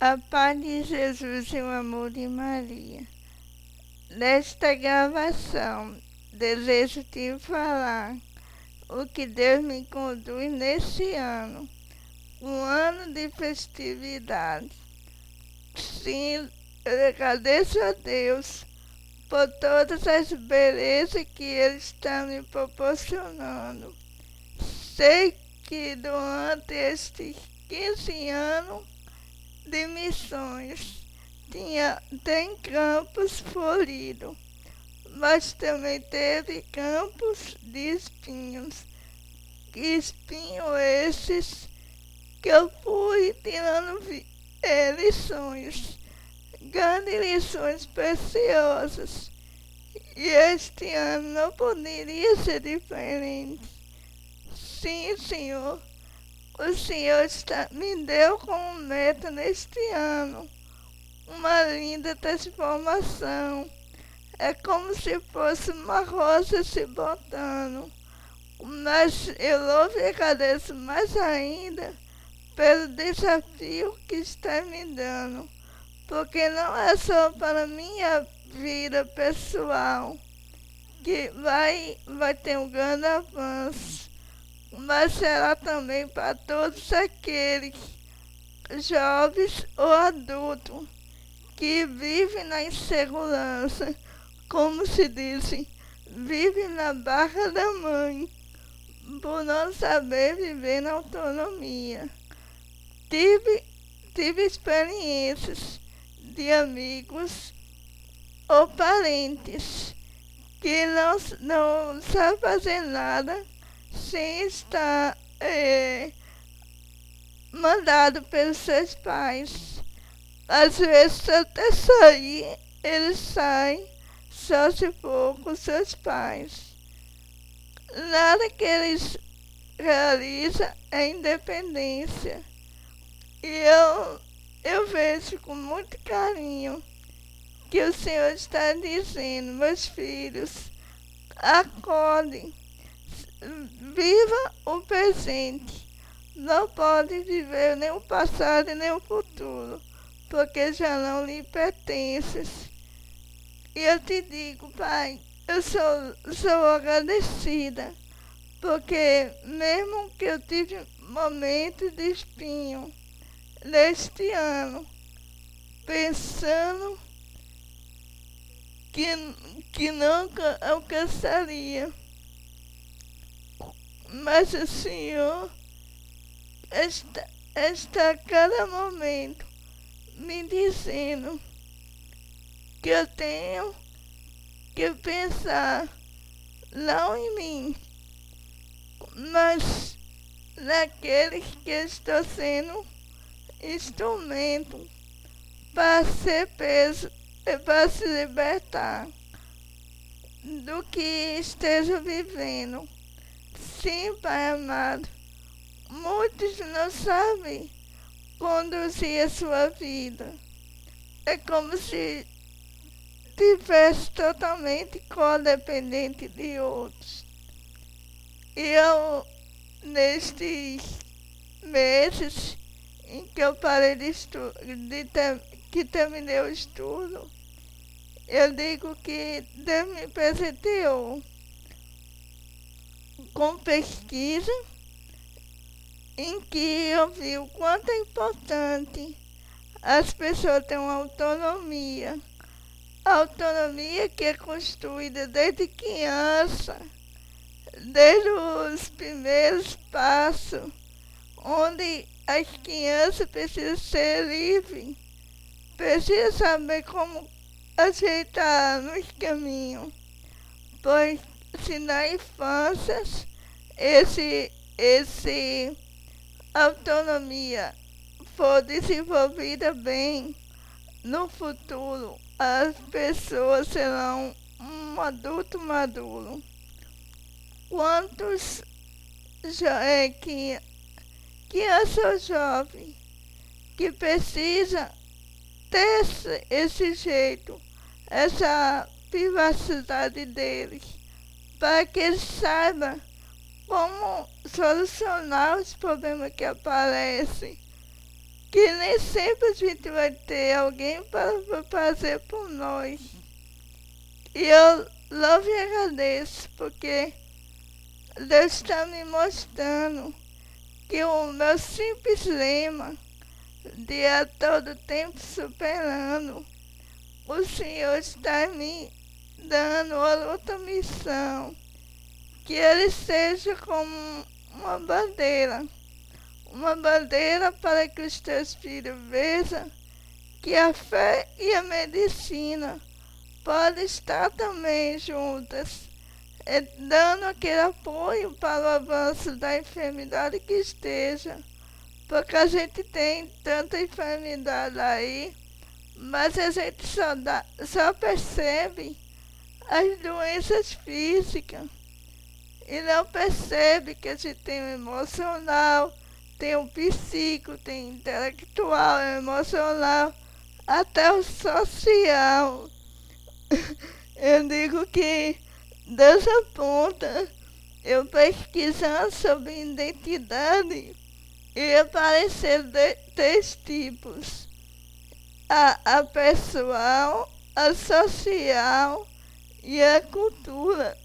A paz de Jesus e o amor de Maria. Nesta gravação, desejo te falar o que Deus me conduz nesse ano, um ano de festividade. Sim, eu agradeço a Deus por todas as belezas que Ele está me proporcionando. Sei que durante estes 15 anos de missões tem campos floridos, mas também teve campos de espinhos. Que espinhos esses que eu fui tirando lições, grandes lições preciosas. E este ano não poderia ser diferente. Sim, Senhor. O Senhor me deu como meta neste ano uma linda transformação. É como se fosse uma rosa se botando. Mas eu louvo e agradeço mais ainda pelo desafio que está me dando. Porque não é só para minha vida pessoal que vai ter um grande avanço, mas será também para todos aqueles jovens ou adultos que vivem na insegurança, como se diz, vivem na barra da mãe, por não saber viver na autonomia. Tive experiências de amigos ou parentes que não sabem fazer nada sem estar mandado pelos seus pais. Às vezes, até sair, eles saem só se for com seus pais. Nada que eles realizam é independência. E eu vejo com muito carinho que o Senhor está dizendo: meus filhos, acordem, viva o presente. Não pode viver nem o passado nem o futuro, porque já não lhe pertences. E eu te digo, Pai, eu sou agradecida, porque mesmo que eu tive momentos de espinho neste ano, pensando que nunca alcançaria, mas o Senhor está a cada momento me dizendo que eu tenho que pensar não em mim, mas naqueles que estou sendo instrumento para ser peso e para se libertar do que esteja vivendo. Sim, Pai amado, muitos não sabem conduzir a sua vida. É como se estivesse totalmente codependente de outros. E eu, nestes meses em que eu parei que terminei o estudo, eu digo que Deus me presenteou com pesquisa em que eu vi o quanto é importante as pessoas terem uma autonomia. A autonomia que é construída desde criança, desde os primeiros passos, onde as crianças precisam ser livres, precisam saber como ajeitar nos caminhos, pois se na infância esse autonomia for desenvolvida bem, no futuro as pessoas serão um adulto maduro. Quantos crianças jovens que precisam ter esse jeito, essa privacidade deles, para que eles saibam como solucionar os problemas que aparecem. que nem sempre a gente vai ter alguém para fazer por nós. E eu louvo e agradeço, porque Deus está me mostrando que o meu simples lema de a todo tempo superando, o Senhor está me dando outra missão, que ele seja como uma bandeira para que os teus filhos vejam que a fé e a medicina podem estar também juntas, dando aquele apoio para o avanço da enfermidade que esteja, porque a gente tem tanta enfermidade aí, mas a gente só percebe as doenças físicas e não percebe que a gente tem o emocional, tem o psíquico, tem o intelectual, o emocional, até o social. Eu digo que Deus aponta, eu pesquisando sobre identidade, e apareceram três tipos: a pessoal, a social e a cultura.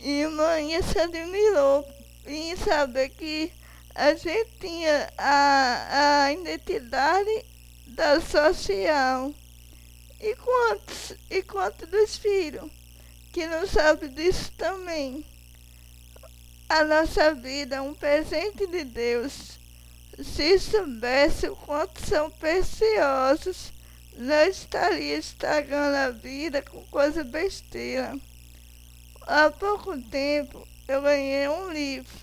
E mãe se admirou em saber que a gente tinha a identidade da social. E quantos dos filhos que não sabem disso também? A nossa vida é um presente de Deus. Se soubesse o quanto são preciosos, não estaria estragando a vida com coisa besteira. Há pouco tempo eu ganhei um livro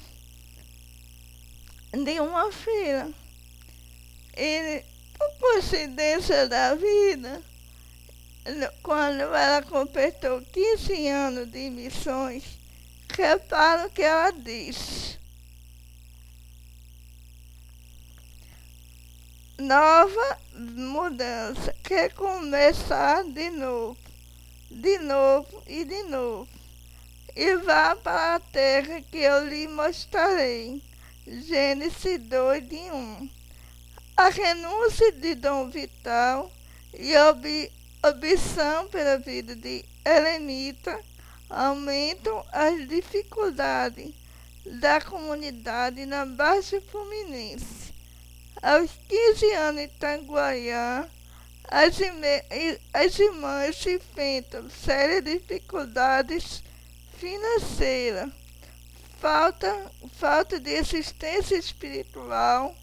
de uma feira. E, por coincidência da vida, quando ela completou 15 anos de missões, repara o que ela disse: nova mudança, quer começar de novo e de novo. E vá para a terra que eu lhe mostrarei. Gênesis 2:1. A renúncia de Dom Vital e a opção pela vida de eremita aumentam as dificuldades da comunidade na Baixa Fluminense. Aos 15 anos em Itanguaiá, as irmãs se enfrentam sérias dificuldades financeiras, falta de assistência espiritual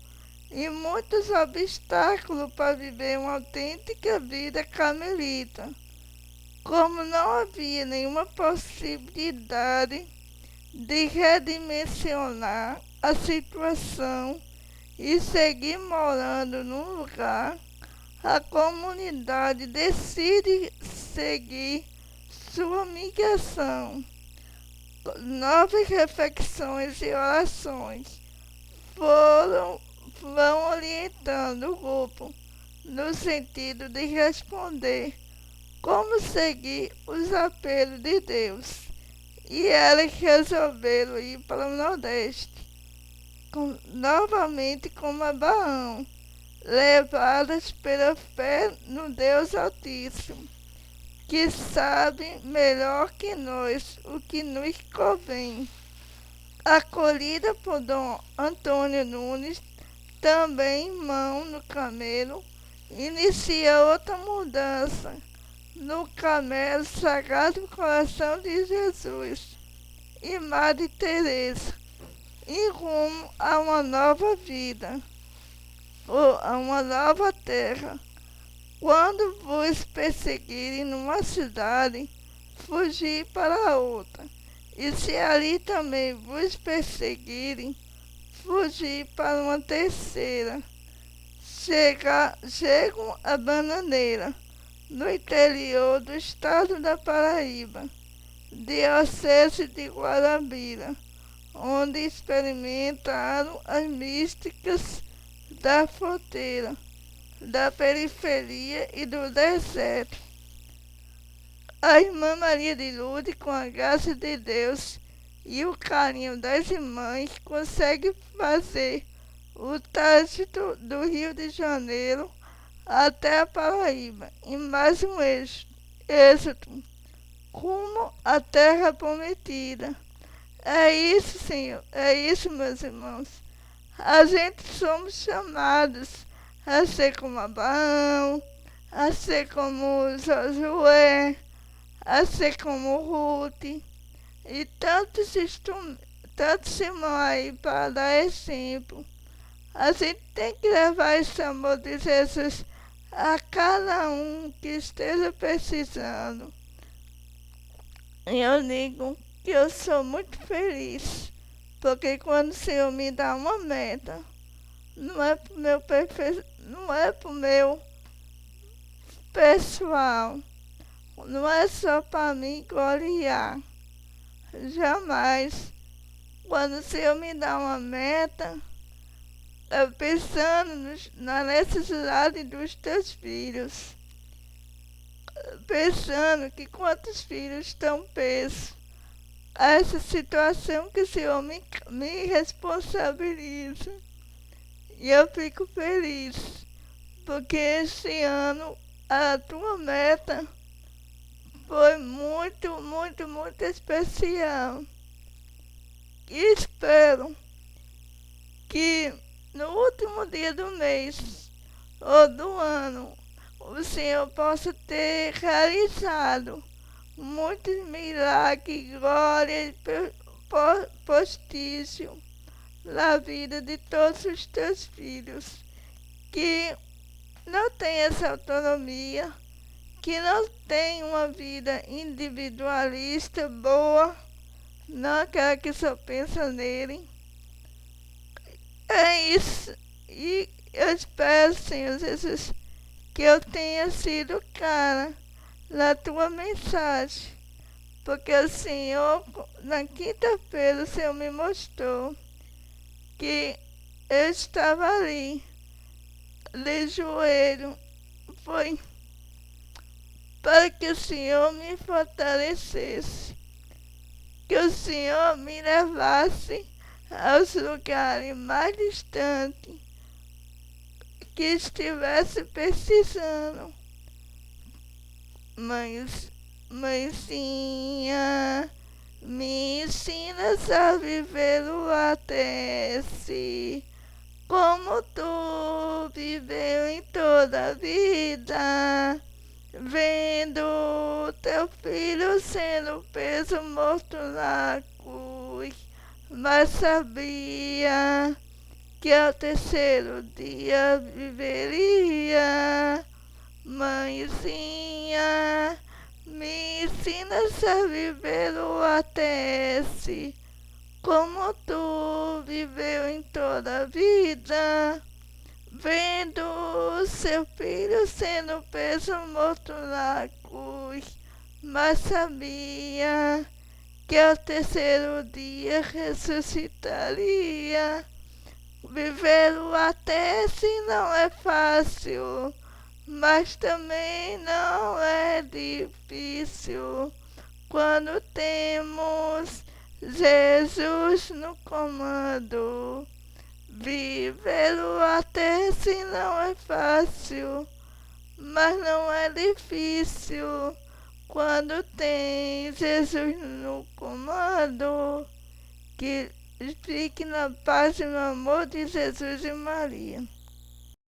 e muitos obstáculos para viver uma autêntica vida carmelita. Como não havia nenhuma possibilidade de redimensionar a situação e seguir morando num lugar, a comunidade decide seguir sua migração. Novas reflexões e orações vão orientando o grupo no sentido de responder como seguir os apelos de Deus. E elas resolveram ir para o Nordeste, novamente como Abraão, levadas pela fé no Deus Altíssimo, que sabe melhor que nós o que nos convém. Acolhida por Dom Antônio Nunes, também mão no camelo, inicia outra mudança no camelo Sagrado Coração de Jesus e Madre Teresa, em rumo a uma nova vida, ou a uma nova terra. Quando vos perseguirem numa cidade, fugi para outra. E se ali também vos perseguirem, fugi para uma terceira. Chegam a Bananeira, no interior do estado da Paraíba, diocese de Guarabira, onde experimentaram as místicas da fronteira, da periferia e do deserto. A irmã Maria de Lourdes, com a graça de Deus e o carinho das irmãs, consegue fazer o trânsito do Rio de Janeiro até a Paraíba, em mais um êxito rumo à Terra Prometida. É isso, Senhor, é isso, meus irmãos. A gente somos chamados a ser como Abraão, a ser como Josué, a ser como Ruth, e tantos irmãos aí para dar exemplo. A gente tem que levar esse amor de Jesus a cada um que esteja precisando. E eu digo que eu sou muito feliz, porque quando o Senhor me dá uma meta, não é pro meu pessoal, não é só para mim gloriar. Jamais. Quando o Senhor me dá uma meta, é pensando na necessidade dos teus filhos, pensando que quantos filhos estão presos a essa situação que o Senhor me responsabiliza. E eu fico feliz, porque esse ano a tua meta foi muito, muito, muito especial. E espero que no último dia do mês ou do ano o Senhor possa ter realizado muitos milagres, glória e postício na vida de todos os teus filhos, que não têm essa autonomia, que não têm uma vida individualista boa, não aquela que só pensa nele. É isso. E eu espero, Senhor Jesus, que eu tenha sido clara na tua mensagem, porque o Senhor, na quinta-feira, o Senhor me mostrou que eu estava ali, de joelho. Foi para que o Senhor me fortalecesse, que o Senhor me levasse aos lugares mais distantes que estivesse precisando. Mãezinha, me ensinas a viver o ATS, como tu viveu em toda a vida, vendo teu filho sendo preso, morto na cruz, mas sabia que ao terceiro dia viveria. Mãezinha, me ensinas a viver o ATS, como tu viveu em toda a vida, vendo seu filho sendo preso, morto na cruz, mas sabia que ao terceiro dia ressuscitaria. Viver o ATS não é fácil, mas também não é difícil quando temos Jesus no comando. Viver o ATS não é fácil, mas não é difícil quando tem Jesus no comando. Que fique na paz e no amor de Jesus e Maria.